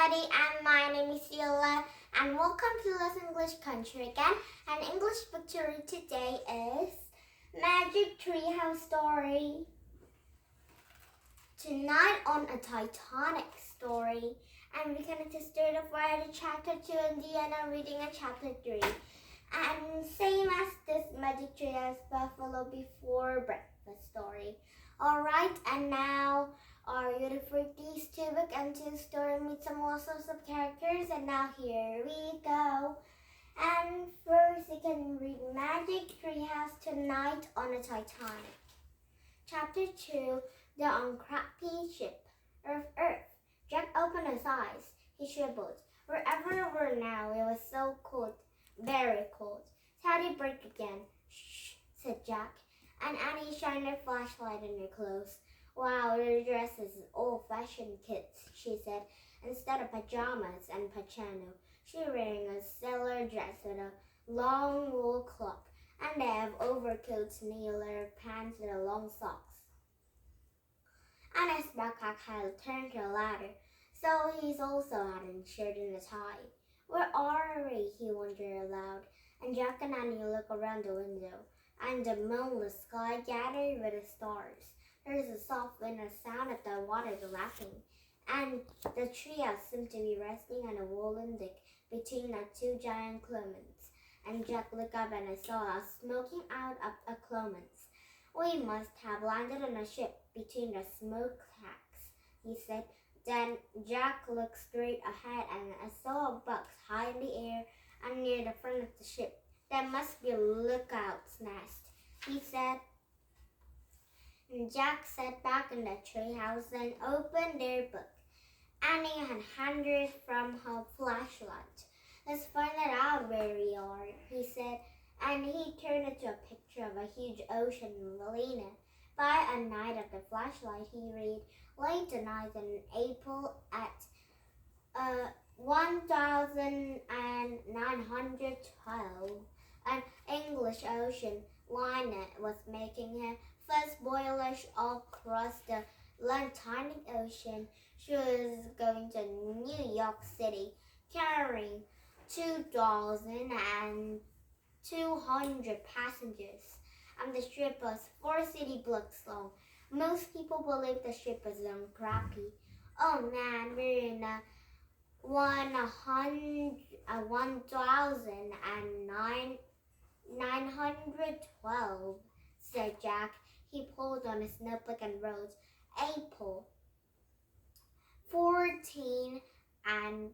everybody, and my name is Sheila, and welcome to Let's English Country again. And English book to read today is Magic Treehouse Story. Tonight on a Titanic story, and we're going to start off right at chapter 2 and Deanna reading at chapter 3. And same as this Magic Treehouse Buffalo Before Breakfast story. Alright, and now are you ready for these two book and two story meet some lots of characters? And now here we go. And first you can read Magic Treehouse Tonight on a Titanic. Chapter 2, The Uncrappy Ship. Earth. Jack opened his eyes. He shivered. Wherever we were now, it was so cold. Very cold. Teddy break again. Shh, said Jack. And Annie shined her flashlight in her clothes. Wow, your dress is old-fashioned, kids, she said. Instead of pajamas and pajama, she's wearing a sailor dress with a long wool cloak, and they have overcoats, knee-leather pants, and long socks. Annie's backpack had turned to a ladder, so he's also had a shirt and a tie. Where are we? He wondered aloud, and Jack and Annie looked around the window, and the moonless sky gathered with the stars. There was a soft wind and sound of the water lapping, and the treehouse seemed to be resting on a wooden deck between the two giant clements. And Jack looked up and saw us smoking out of a clements. We must have landed on a ship between the smoke stacks, he said. Then Jack looked straight ahead and saw a box high in the air and near the front of the ship. There must be a lookout's nest, he said. And Jack sat back in the treehouse and opened their book. Annie had handed from her flashlight. Let's find out where we are, he said, and he turned it to a picture of a huge ocean in Valina. By a night of the flashlight, he read, late tonight in April at 1912, an English ocean liner was making her first voyage across the Atlantic Ocean. She was going to New York City, carrying 2,200 passengers, and the ship was 4 city blocks long. Most people believe the ship was uncrappy. Oh man, we're in 1912, said Jack. He pulled on his notebook and wrote April 14 and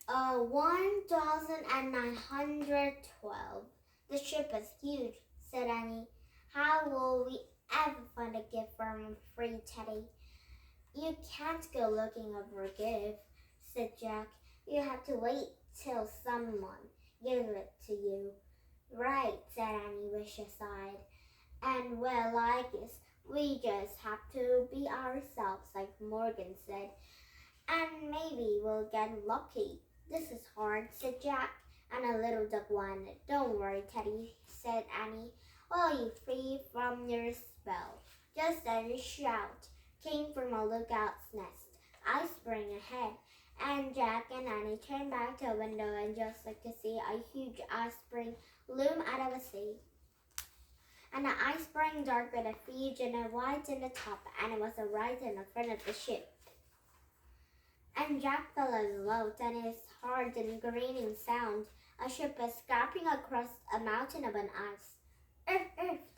1912. The ship is huge, said Annie. How will we ever find a gift from Free Teddy? You can't go looking for a gift, said Jack. You have to wait till someone gives it to you. Right, said Annie, wish aside. And well, I guess we just have to be ourselves, like Morgan said. And maybe we'll get lucky. This is hard, said Jack, and a little duck whined. Don't worry, Teddy, said Annie. Well, you free from your spell. Just a shout came from a lookout's nest. I sprang ahead, and Jack and Annie turned back to a window and just like to see a huge ice spring loom out of the sea. And the ice sprang dark with a huge and a white in the top, and it was right in the front of the ship. And Jack fell afloat, and his hard and graining sound. A ship was scraping across a mountain of an ice. Earth,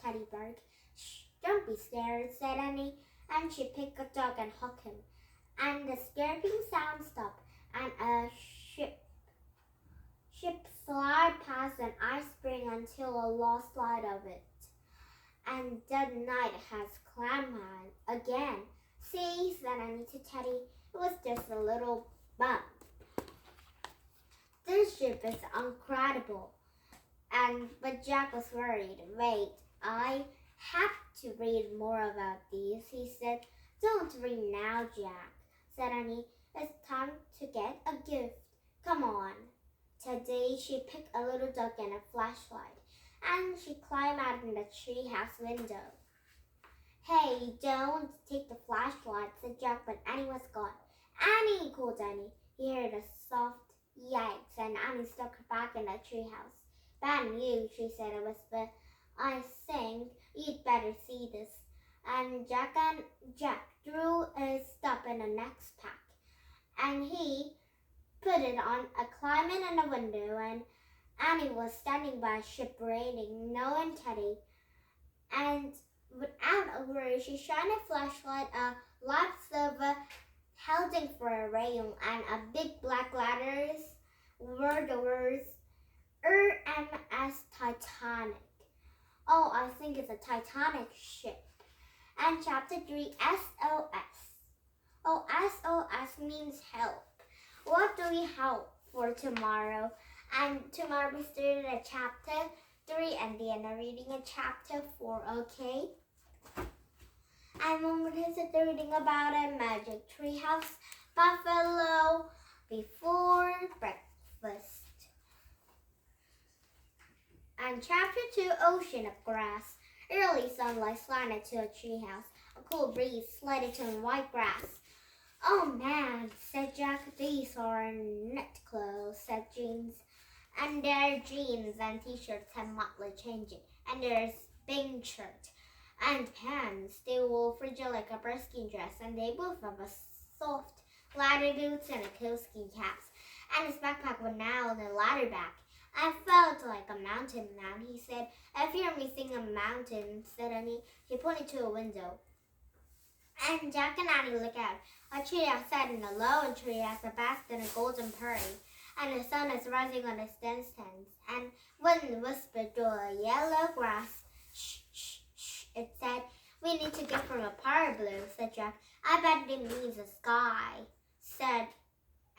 Teddy barked. Shh, don't be scared, said Annie, and she picked a dog and hooked him. And the scraping sound stopped, and a ship slid past an ice spring until a lost light of it. And the night has come on again. See, said Annie to Teddy, it was just a little bump. This ship is incredible. But Jack was worried. Wait, I have to read more about these, he said. Don't read now, Jack, said Annie. It's time to get a gift. Come on. Today she picked a little duck and a flashlight, and she climbed out in the treehouse window. Hey, don't take the flashlight, said Jack, but Annie was gone. Annie! Annie, called Annie. He heard a soft yikes, and Annie stuck her back in the treehouse. Bad news, she said in a whisper. I think you'd better see this. And Jack drew his stuff in the next pack, and he put it on a climbing in the window, and Annie was standing by a ship waiting, knowing Teddy. And without a word, she shined a flashlight, a lifesaver, holding for a rail, and a big black letters were the words RMS Titanic. Oh, I think it's a Titanic ship. And chapter 3, SOS. Oh, SOS means help. What do we help for tomorrow? And tomorrow we started at chapter 3 and then I'm reading a chapter 4, okay? And Mom is reading about a magic treehouse buffalo before breakfast. And chapter 2, Ocean of Grass. Early sunlight slanted to a treehouse. A cool breeze slided to white grass. Oh man, said Jack, these are knit clothes, said Jeans. And their jeans and t-shirts have motley changing. And there's pink shirt and pants. They wore frigid like a bearskin dress, and they both have a soft ladder boots and a coonskin caps. And his backpack was now on the ladder back. I felt like a mountain man, he said. If you're missing a mountain, suddenly he pointed to a window. And Jack and Annie looked out. A tree outside in a lone tree has a basket in a golden prairie, and the sun is rising on its dense stems. And wind whispered through a yellow grass. Shh, shh, shh, it said. We need to get from a power blue, said Jack. I bet it means the sky, said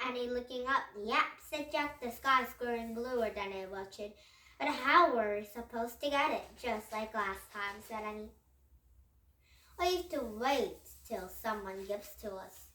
Annie, looking up. Yep, said Jack, the sky's growing bluer than it watched. But how were we supposed to get it? Just like last time, said Annie. We used to wait till someone gives to us.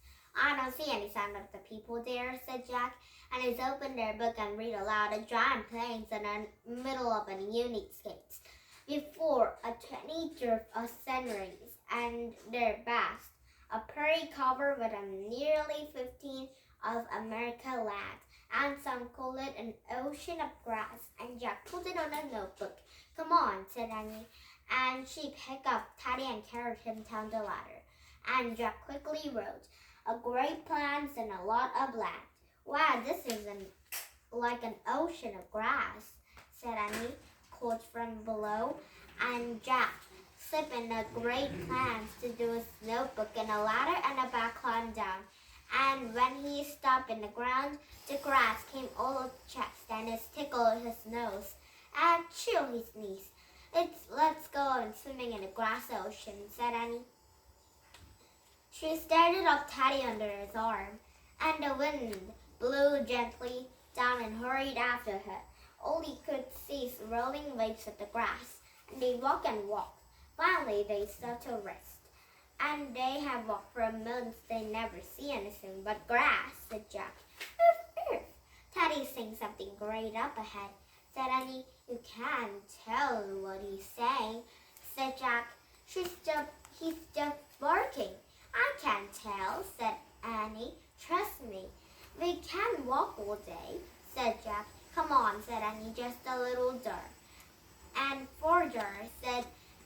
I don't see any sign of the people there, said Jack, and he's opened their book and read aloud. A giant plains in the middle of a unique skates. Before a tiny drift of centuries, and their vast, a prairie covered with a nearly 15 of America land, and some call it an ocean of grass, and Jack put it on a notebook. Come on, said Annie, and she picked up Teddy and carried him down the ladder. And Jack quickly wrote, a great plans and a lot of land. Wow, this isn't like an ocean of grass, said Annie, called from below, and Jack slipped in the great plans to do his notebook in a ladder and a back climbed down. And when he stopped in the ground, the grass came all up his chest, and it tickled his nose, and chilled his knees. Let's go on swimming in the grass ocean, said Annie. She started up Teddy under his arm, and the wind blew gently down and hurried after her. All he could see is rolling waves of the grass, and they walked and walked. Finally, they stopped to rest. And they have walked for months. They never see anything but grass, said Jack. Earth, earth. Teddy's saying something great up ahead, said Annie. You can't tell what he's saying, said Jack. He's just barking. I can't tell, said Annie. Trust me. We can walk all day, said Jack. Come on, said Annie, just a little dirt. And further,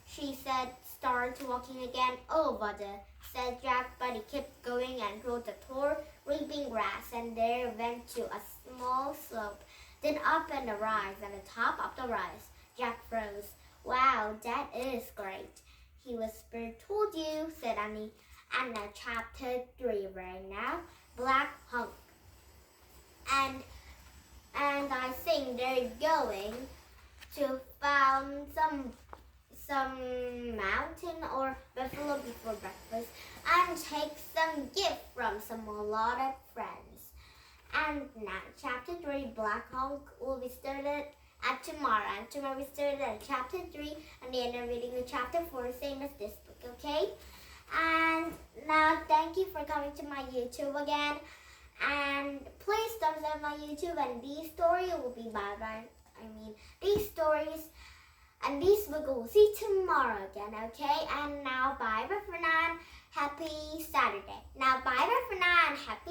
she said, start walking again. Oh, bother, said Jack, but he kept going and rode the tall, reaping grass, and there went to a small slope, then up and a rise, and the top of the rise. Jack froze. Wow, that is great, he whispered. Told you, said Annie. And now chapter 3 right now, Black Hunk. And I think they're going to find some mountain or buffalo before breakfast and take some gift from some a lot of friends. And now chapter 3, Black Hunk, will be started at tomorrow. And tomorrow we started at chapter 3 and then I'm reading the chapter 4, same as this book, okay? And now thank you for coming to my YouTube again. And please thumbs up my YouTube, and these stories will be these stories and these book will see tomorrow again, okay? And now bye for now. Happy Saturday. Now bye for now and happy